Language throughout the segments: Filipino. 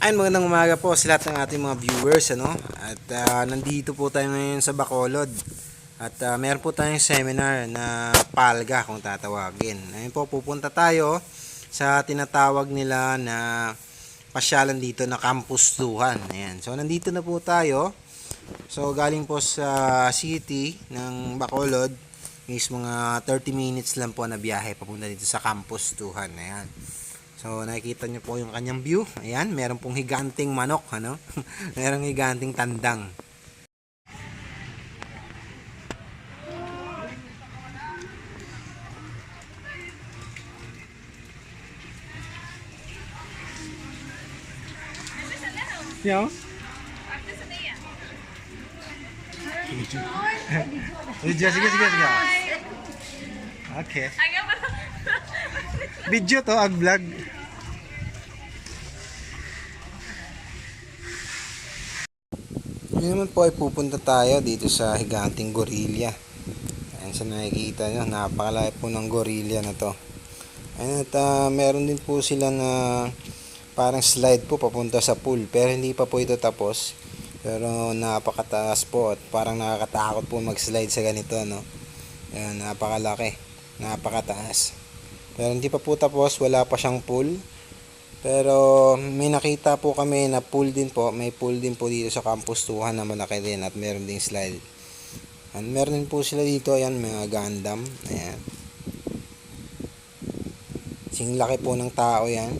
Ayun, magandang umaga po sa lahat ng ating mga viewers, ano? At nandito po tayo ngayon sa Bacolod. At meron po tayong seminar na palga kung tatawagin. Ayun po, pupunta tayo sa tinatawag nila na pasyalan dito na Campus Tuhan. Ayan. So nandito na po tayo. So galing po sa city ng Bacolod, is mga 30 minutes lang po na biyahe papunta dito sa Campus Tuhan. Ayan. So nakikita niyo po yung kanyang view. Ayan, meron pong higanting manok, ano? Merong higanting tandang. Yo. Video, sige. Okay. Video to, vlog. Ngayon naman po ay pupunta tayo dito sa higanting gorilla. Ayan, sa nakikita nyo, napakalaki po ng gorilla na to. Ayan, at meron din po sila na parang slide po papunta sa pool, pero hindi pa po ito tapos. Pero napakataas po at parang nakakatakot po mag-slide sa ganito, no? Ayan, napakalaki, napakataas. Pero hindi pa po tapos, wala pa siyang pool. Pero may nakita po kami na pool din po, may pool din po dito sa Campus Tuhan na malaki din at meron ding slide. And meron din po sila dito, ayan, mga Gundam. Ayan. Sing laki po ng tao yan.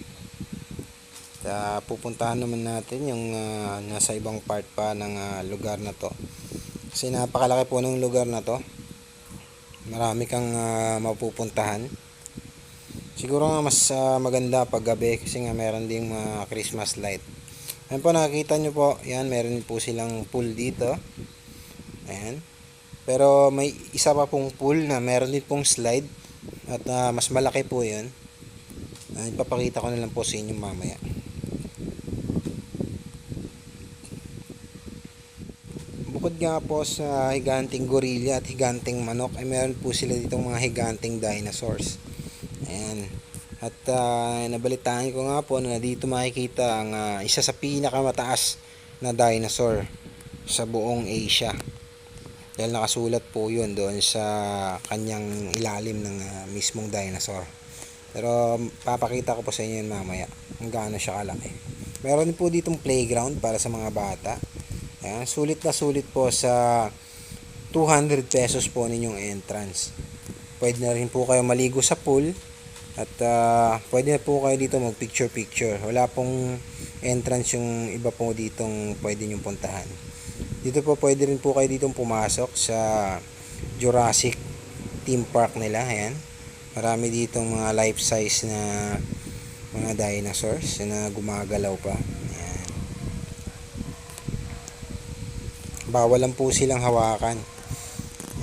Pupuntahan naman natin yung nasa ibang part pa ng lugar na to. Kasi napakalaki po ng lugar na to. Marami kang mapupuntahan. Siguro nga mas maganda pag gabi kasi nga meron ding mga Christmas light. Ayan po, nakikita nyo po, yan, meron po silang pool dito. Ayan. Pero may isa pa pong pool na meron din pong slide at mas malaki po yun. Ipapakita ko na lang po sa inyo mamaya. Bukod nga po sa higanting gorilla at higanting manok, ay meron po sila ditong mga higanting dinosaurs. Ayan. At nabalitaan ko nga po na dito makikita ang isa sa pinakamataas na dinosaur sa buong Asia. Dahil nakasulat po yun doon sa kanyang ilalim ng mismong dinosaur. Pero papakita ko po sa inyo mamaya kung gaano siya kalaki. Meron din po ditong playground para sa mga bata. Ayan. Sulit na sulit po sa 200 pesos po ninyong entrance. Pwede na rin po kayo maligo sa pool. At pwede na po kayo dito mag picture. Wala pong entrance yung iba po ditong pwede nyong puntahan. Dito po pwede rin po kayo ditong pumasok sa Jurassic theme park nila. Ayan. Marami ditong mga life size na mga dinosaurs na gumagalaw pa. Ayan. Bawal lang po silang hawakan.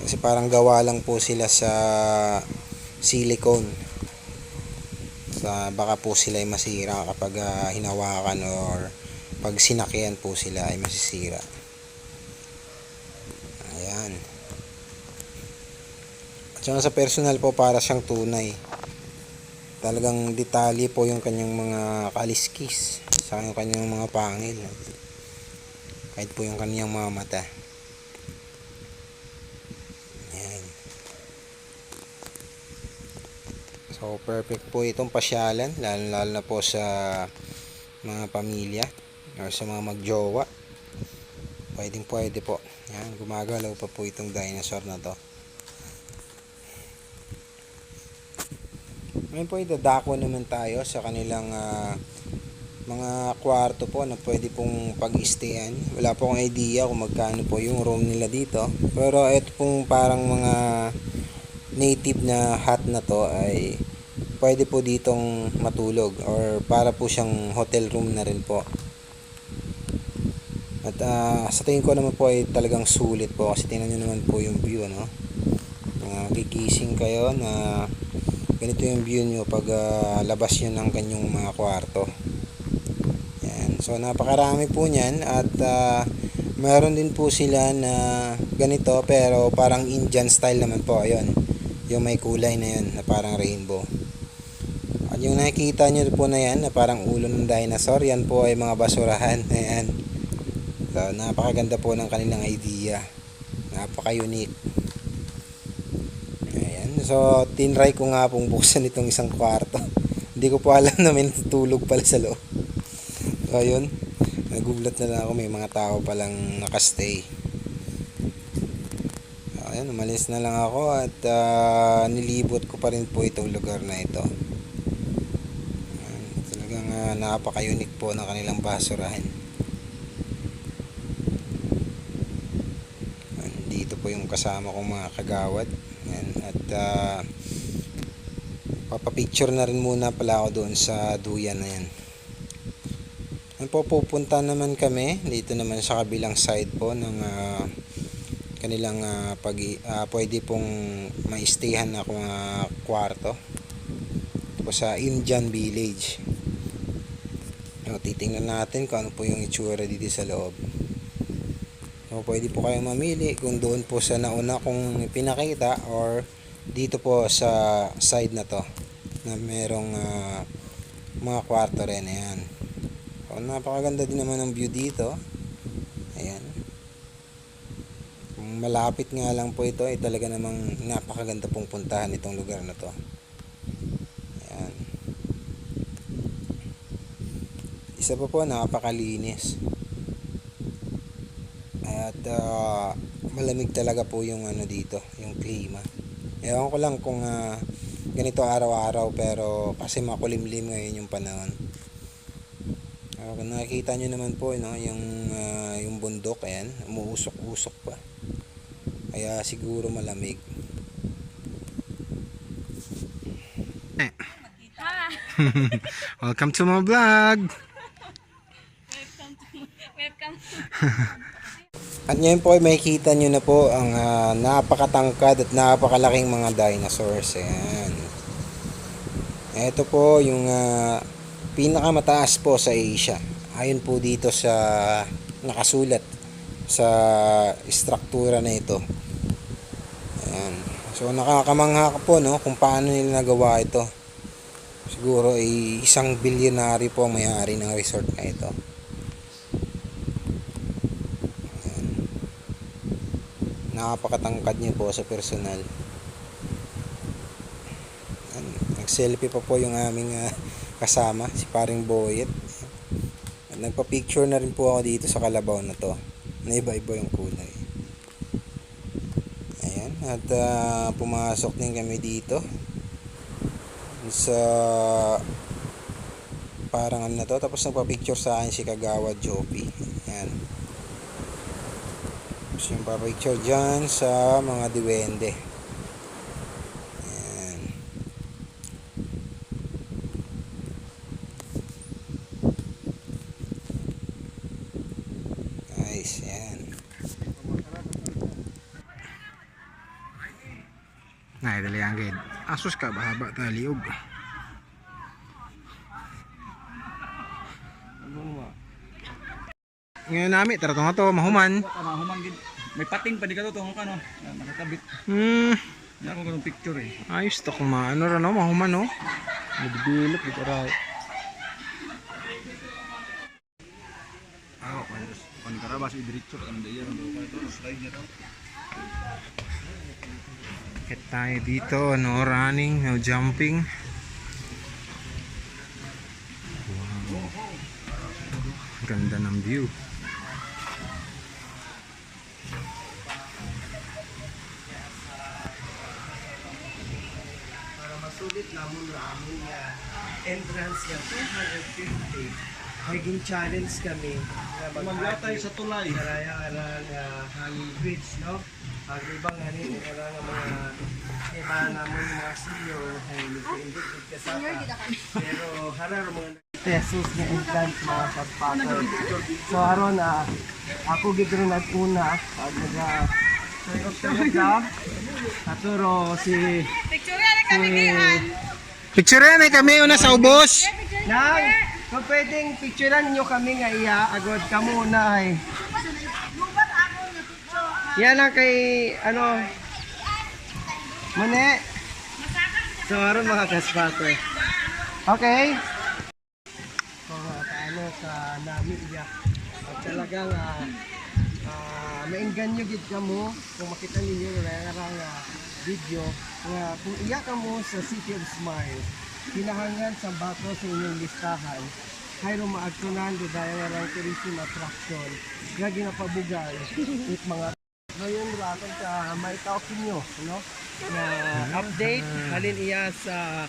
Kasi parang gawa lang po sila sa silicone. Baka po sila ay masira kapag hinawakan or pag sinakyan po sila ay masisira. Ayan. At saka sa personal po, para siyang tunay. Talagang detalye po yung kanyang mga kaliskis sa kanyang mga pangil. Kahit po yung kanyang mga mata. So perfect po itong pasyalan, lalo na po sa mga pamilya o sa mga magjowa. Pwede po. Yan, gumagalaw pa po itong dinosaur na to. Ngayon po idadako naman tayo sa kanilang mga kwarto po na pwede pong pag-stayan. Wala po akong idea kung magkano po yung room nila dito. Pero ito pong parang mga native na hut na to ay pwede po ditong matulog or para po siyang hotel room na rin po. At sa tingin ko naman po ay talagang sulit po kasi tingnan nyo naman po yung view, no? Gigising kayo na ganito yung view nyo pag labas nyo ng kanyang mga kwarto. Yan. So napakarami po nyan at meron din po sila na ganito pero parang Indian style naman po. Ayun, yung may kulay na yun na parang rainbow. Yung nakikita nyo po na yan, na parang ulo ng dinosaur, yan po ay mga basurahan. Ayan. So, napakaganda po ng kanilang idea. Napaka-unique. Ayan. So, tinry ko nga pong buksan itong isang kwarto. Hindi ko po alam na may natutulog pala sa loob. So, ayun. Nagulat na lang ako, may mga tao palang nakastay. Ayan, umalis na lang ako at nilibot ko pa rin po itong lugar na ito. Ayan, talagang napaka-unique po ng kanilang basurahan. Ayan, dito po yung kasama kong mga kagawad. Ayan, at papapicture na rin muna pala ako doon sa duyan na yan. Ayan po, pupunta naman kami dito naman sa kabilang side po ng kanilang pwede pong ma-stayhan na kwarto. Ito po sa Indian Village. So, titingnan natin kung ano po yung itsura dito sa loob. So, pwede po kayong mamili kung doon po sa nauna kong pinakita or dito po sa side na to na merong mga kwarto rin. Ayan. So, napakaganda din naman ng view dito. Ayan. Malapit nga lang po ito ay talaga namang napakaganda pong puntahan itong lugar na to. Ayan. Isa pa po, napakalinis. At malamig talaga po yung ano dito, yung klima. Ewan ko lang kung ganito araw-araw, pero kasi makulimlim ngayon yung panahon. Kung nakikita nyo naman po, no, yung bundok, ayan, umuusok-usok pa. Kaya siguro malamig. Welcome to my vlog. Welcome. At ngayon po ay makikita nyo na po ang napakatangkad at napakalaking mga dinosaurs. Ayan. Ito po yung pinakamataas po sa Asia. Ayon po dito sa nakasulat sa struktura na ito. Ayan. So nakakamangha ka po, no, kung paano nila nagawa ito. Siguro ay isang bilyonary po ang may-ari ng resort na ito. Ayan. Napakatangkad niya po sa personal. Ayan. Nag-selfie pa po yung aming kasama, si paring Boyet. At nagpa-picture na rin po ako dito sa kalabaw na to. Na iba-iba yung kulay. Ayan, at pumasok din kami dito sa parang ano na to, tapos nagpa-picture sa akin si Kagawad Jopi. Ayan, tapos yung pa-picture dyan sa mga duwende. Ayan, nice. Ayan. Nah, dali ang gid. Asus ka bahaba ta liog. Ngayon nami tara to nga to mahuman. Mahuman gid. May pating pa di ka to tong kano. Nakakabit. Na ako kanong picture eh. Ayos to kung maano ra no mahuman no. Nagbilot dito ra. Kan karabas i-diretso kan diyan ang slide niya to. Get tayo dito, no running, no jumping. Wow. Ganda ng view. Para masulit namun namin entrance niya 250. Maging challenge kami na Maglatay sa tulay. karaya-arang hanging bridge, no? Ang ibang hanin, karang mga iba naman mga senior ay nag-indicate ka sa pero harar mga pesos na entrance mga pagpapag. So haron ako gigro nag-una pag nag-tuyok lang. Katuro si Picture na kami una sa ubos. Nang, kung pwedeng picturean nyo kami nga iya, agad ka muna ay. Yan lang kay, ano, mune. So, aron mga kaspato. Okay? Kung paano sa nami iya. At talagang maingganyo gid ka mo kung makita ninyo narang video nga kung iya ka mo sa City of Smiles, kinahanglan sa bato sa inyong listahan hayro maagtunan do dahil nga tourism attraction nga ginapabugal it mga ngayon raton ka maitaw kinyo no na update halin iya sa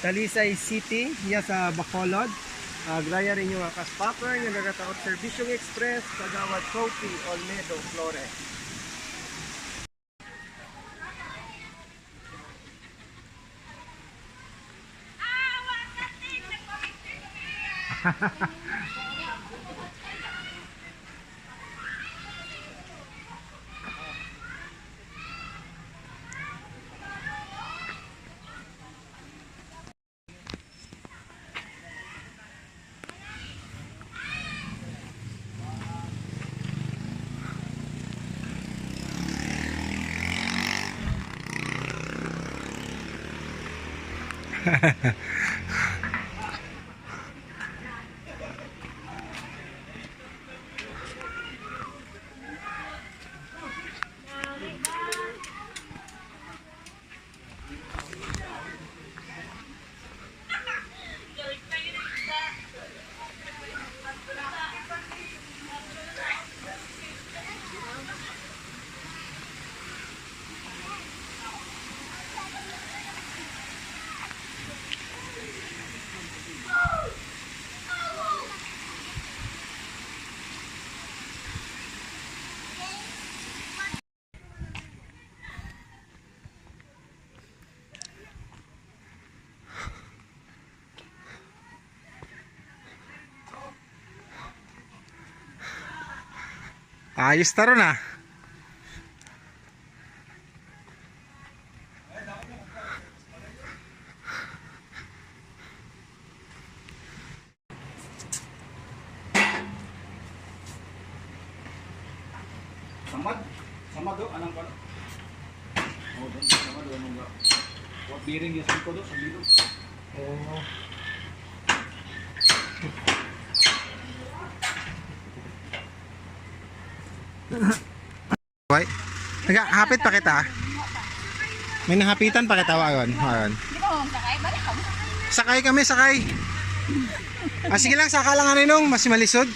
Talisay City iya sa Bacolod. Graya rin yung kaspapper yung nagataot Servisyong Express kagawad Sophie Olmedo Flores. Ayos taro na. Samad do anong pala. Oh, doon samad do anong ga. What bearing yes ko do sa bilog. Oh. Why? Hapit pa kita. May nahapitan pa kita wagon. Wagon. Di ba mong sakay? Balik ka mo. Sakay kami, sakay. Sige lang, saka lang ano nung mas malisod.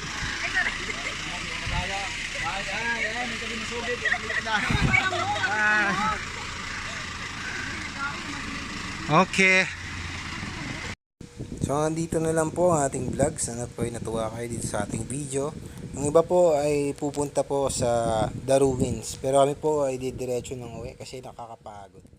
Okay. So andito na lang po ang ating vlog. Sana po ay natuwa kayo dito sa ating video. Ang iba po ay pupunta po sa The Ruins. Pero kami po ay didiretso ng uwi kasi nakakapagod.